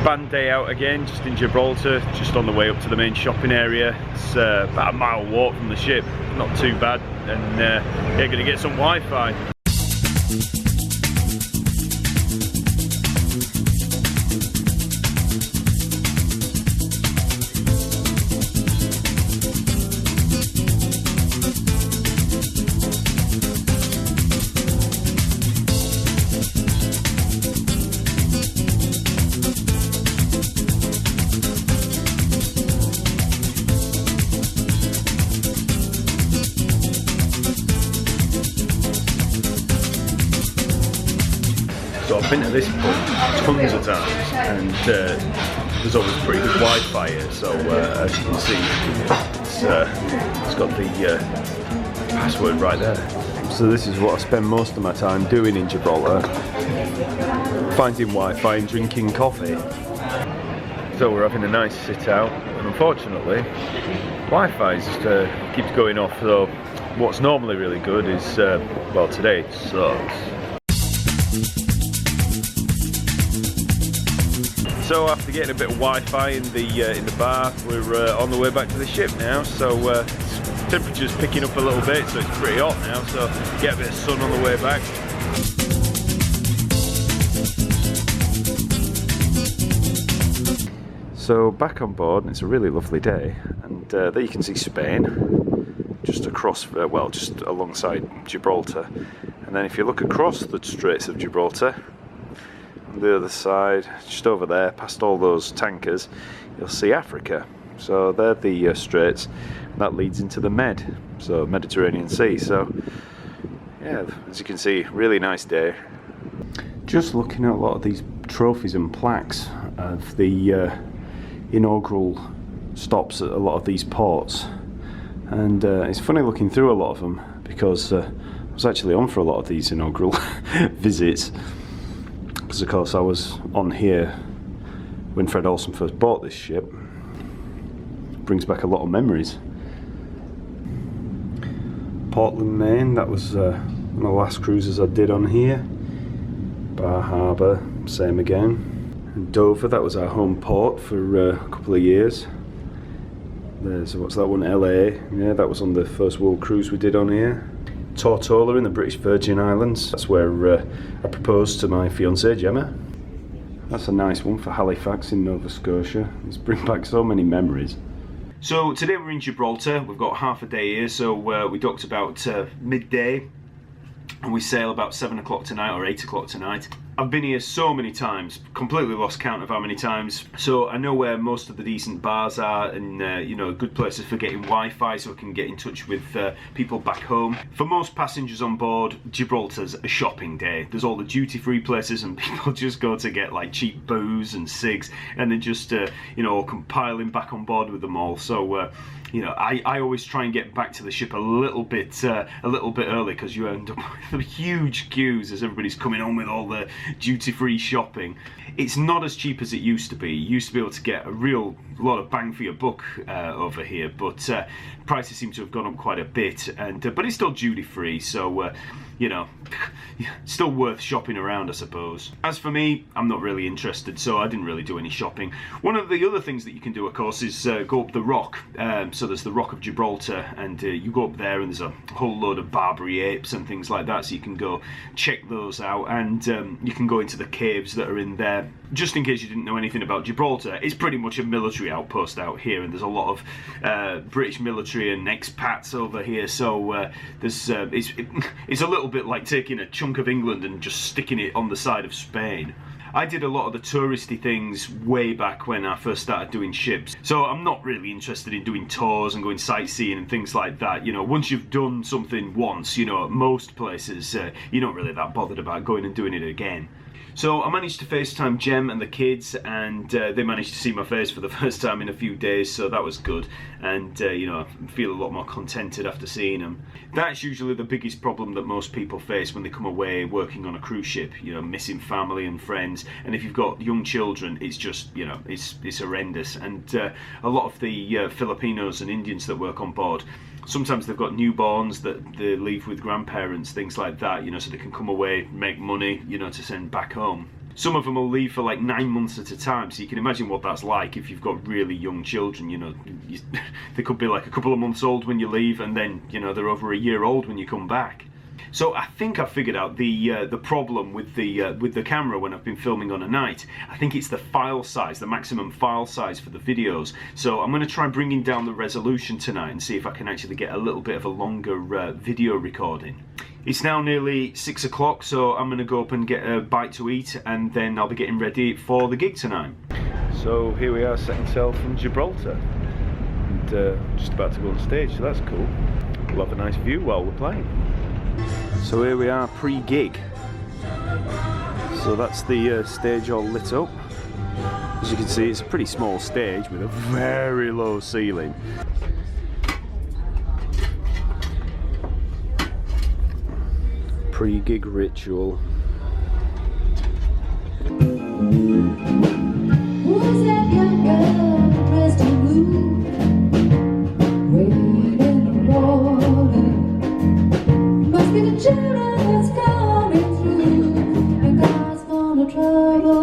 Band day out again, just in Gibraltar, just on the way up to the main shopping area. It's about a mile walk from the ship, not too bad, and yeah, gonna get some Wi-Fi. So I've been to this pub tons of times, and there's always pretty good Wi-Fi here. So as you can see, it's got the password right there. So this is what I spend most of my time doing in Gibraltar, finding Wi-Fi and drinking coffee. So we're having a nice sit out, and unfortunately, Wi-Fi just keeps going off. So what's normally really good is, well, today it sucks. So after getting a bit of Wi-Fi in the bar, we're on the way back to the ship now. So temperature's picking up a little bit, so it's pretty hot now. So get a bit of sun on the way back. So back on board, and it's a really lovely day. And there you can see Spain, just across, well, just alongside Gibraltar. And then if you look across the Straits of Gibraltar, on the other side, just over there, past all those tankers, you'll see Africa. So they're the straits, and that leads into the Med, so Mediterranean Sea. So yeah, as you can see, really nice day. Just looking at a lot of these trophies and plaques of the inaugural stops at a lot of these ports, and it's funny looking through a lot of them, because I was actually on for a lot of these inaugural visits. Because of course I was on here when Fred Olsen first bought this ship. Brings back a lot of memories. Portland, Maine, that was one of the last cruises I did on here. Bar Harbour, same again. And Dover, that was our home port for a couple of years. There's, what's that one, LA, yeah, that was on the first world cruise we did on here. Tortola in the British Virgin Islands, that's where I proposed to my fiancée Gemma. That's a nice one for Halifax in Nova Scotia. It's bring back so many memories. So today we're in Gibraltar, we've got half a day here, so we docked about midday, and we sail about 7 o'clock tonight or 8 o'clock tonight. I've been here so many times, completely lost count of how many times. So I know where most of the decent bars are, and you know, good places for getting Wi-Fi so I can get in touch with people back home. For most passengers on board, Gibraltar's a shopping day. There's all the duty-free places, and people just go to get like cheap booze and cigs, and then just you know, compiling back on board with them all. So you know, I always try and get back to the ship a little bit early, because you end up with huge queues as everybody's coming on with all the duty-free shopping. It's not as cheap as it used to be. You used to be able to get a real lot of bang for your buck over here, but prices seem to have gone up quite a bit, and but it's still duty-free, so you know, still worth shopping around, I suppose. As for me, I'm not really interested, so I didn't really do any shopping. One of the other things that you can do, of course, is go up the rock. So there's the Rock of Gibraltar, and you go up there and there's a whole load of Barbary apes and things like that, so you can go check those out, and you can go into the caves that are in there. Just in case you didn't know anything about Gibraltar, it's pretty much a military outpost out here, and there's a lot of British military and expats over here, so there's it's a little bit like taking a chunk of England and just sticking it on the side of Spain. I did a lot of the touristy things way back when I first started doing ships, so I'm not really interested in doing tours and going sightseeing and things like that. You know, once you've done something once, you know, at most places, you're not really that bothered about going and doing it again. So I managed to FaceTime Jem and the kids, and they managed to see my face for the first time in a few days, so that was good. And you know, I feel a lot more contented after seeing them. That's usually the biggest problem that most people face when they come away working on a cruise ship. You know, missing family and friends, and if you've got young children, it's just, you know, it's horrendous. And a lot of the Filipinos and Indians that work on board, sometimes they've got newborns that they leave with grandparents, things like that, you know, so they can come away, make money, you know, to send back home. Some of them will leave for like 9 months at a time, so you can imagine what that's like if you've got really young children. You know, they could be like a couple of months old when you leave, and then, you know, they're over a year old when you come back. So I think I figured out the problem with the camera when I've been filming on a night. I think it's the file size, the maximum file size for the videos. So I'm going to try bringing down the resolution tonight and see if I can actually get a little bit of a longer video recording. It's now nearly 6 o'clock, so I'm going to go up and get a bite to eat, and then I'll be getting ready for the gig tonight. So here we are, setting sail from Gibraltar, and just about to go on stage, so that's cool. We'll have a nice view while we're playing. So here we are pre-gig. So that's the stage all lit up. As you can see, it's a pretty small stage with a very low ceiling. Pre-gig ritual. Who's that young girl dressed in blue, waiting in the water? Must be the children that's coming through, and God's gonna trouble